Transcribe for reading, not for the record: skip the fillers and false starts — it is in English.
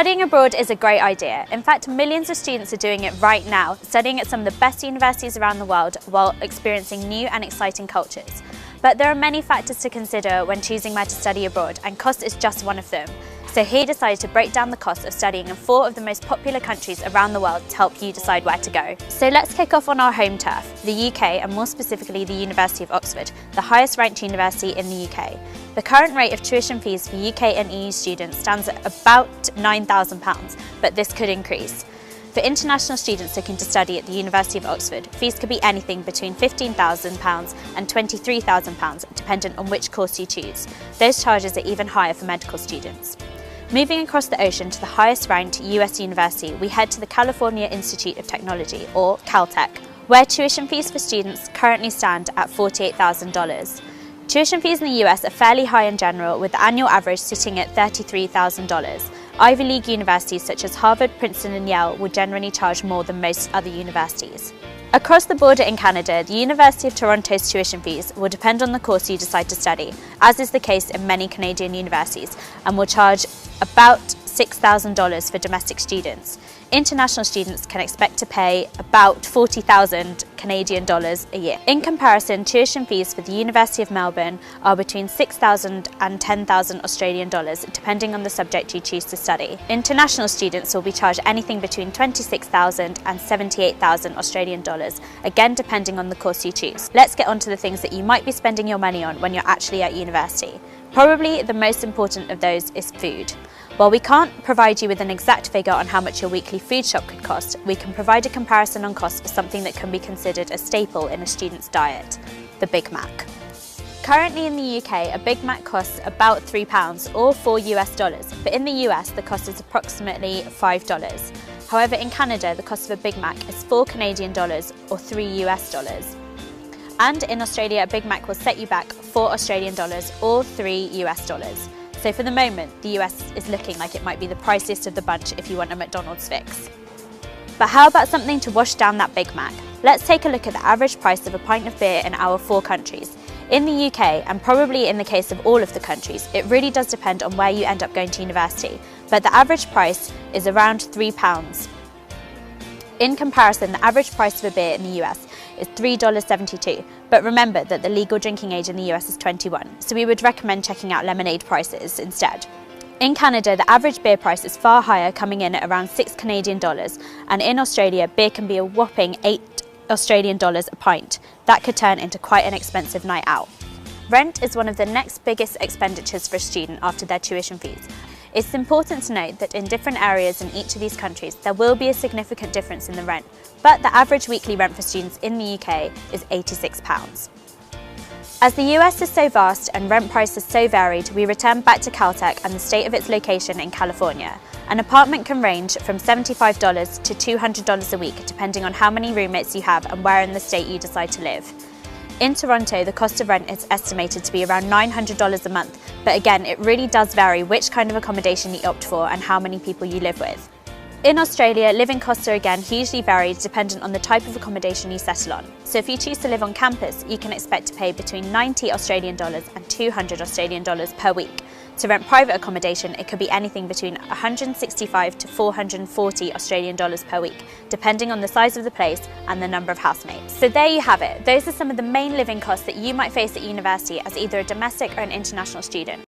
Studying abroad is a great idea. In fact, millions of students are doing it right now, studying at some of the best universities around the world while experiencing new and exciting cultures. But there are many factors to consider when choosing where to study abroad, and cost is just one of them. So he decided to break down the cost of studying in 4 of the most popular countries around the world to help you decide where to go. So let's kick off on our home turf, the UK, and more specifically the University of Oxford, the highest ranked university in the UK. The current rate of tuition fees for UK and EU students stands at about £9,000, but this could increase. For international students looking to study at the University of Oxford, fees could be anything between £15,000 and £23,000, dependent on which course you choose. Those charges are even higher for medical students. Moving across the ocean to the highest ranked US university, we head to the California Institute of Technology, or Caltech, where tuition fees for students currently stand at $48,000. Tuition fees in the US are fairly high in general, with the annual average sitting at $33,000. Ivy League universities such as Harvard, Princeton and Yale will generally charge more than most other universities. Across the border in Canada, the University of Toronto's tuition fees will depend on the course you decide to study, as is the case in many Canadian universities, and will charge about $6,000 for domestic students. International students can expect to pay about 40,000 Canadian dollars a year. In comparison, tuition fees for the University of Melbourne are between 6,000 and 10,000 Australian dollars, depending on the subject you choose to study. International students will be charged anything between 26,000 and 78,000 Australian dollars, again depending on the course you choose. Let's get on to the things that you might be spending your money on when you're actually at university. Probably the most important of those is food. While we can't provide you with an exact figure on how much your weekly food shop could cost, we can provide a comparison on cost for something that can be considered a staple in a student's diet, the Big Mac. Currently in the UK, a Big Mac costs about £3 or $4 but in the US the cost is approximately $5. However, in Canada the cost of a Big Mac is $4 Canadian or $3 And in Australia, a Big Mac will set you back $4 Australian or $3 So for the moment, the US is looking like it might be the priciest of the bunch if you want a McDonald's fix. But how about something to wash down that Big Mac? Let's take a look at the average price of a pint of beer in our 4 countries. In the UK, and probably in the case of all of the countries, it really does depend on where you end up going to university, but the average price is around £3. In comparison, the average price of a beer in the US is $3.72, but remember that the legal drinking age in the US is 21, so we would recommend checking out lemonade prices instead. In Canada, the average beer price is far higher, coming in at around $6 Canadian, and in Australia, beer can be a whopping $8 Australian a pint. That could turn into quite an expensive night out. Rent is one of the next biggest expenditures for a student after their tuition fees. It's important to note that in different areas in each of these countries, there will be a significant difference in the rent, but the average weekly rent for students in the UK is £86. As the US is so vast and rent prices so varied, we return back to Caltech and the state of its location in California. An apartment can range from $75 to $200 a week, depending on how many roommates you have and where in the state you decide to live. In Toronto, the cost of rent is estimated to be around $900 a month, but again, it really does vary which kind of accommodation you opt for and how many people you live with. In Australia, living costs are again hugely varied dependent on the type of accommodation you settle on. So if you choose to live on campus, you can expect to pay between $90 Australian and $200 Australian per week. To rent private accommodation, it could be anything between $165 to $440 Australian per week, depending on the size of the place and the number of housemates. So there you have it. Those are some of the main living costs that you might face at university as either a domestic or an international student.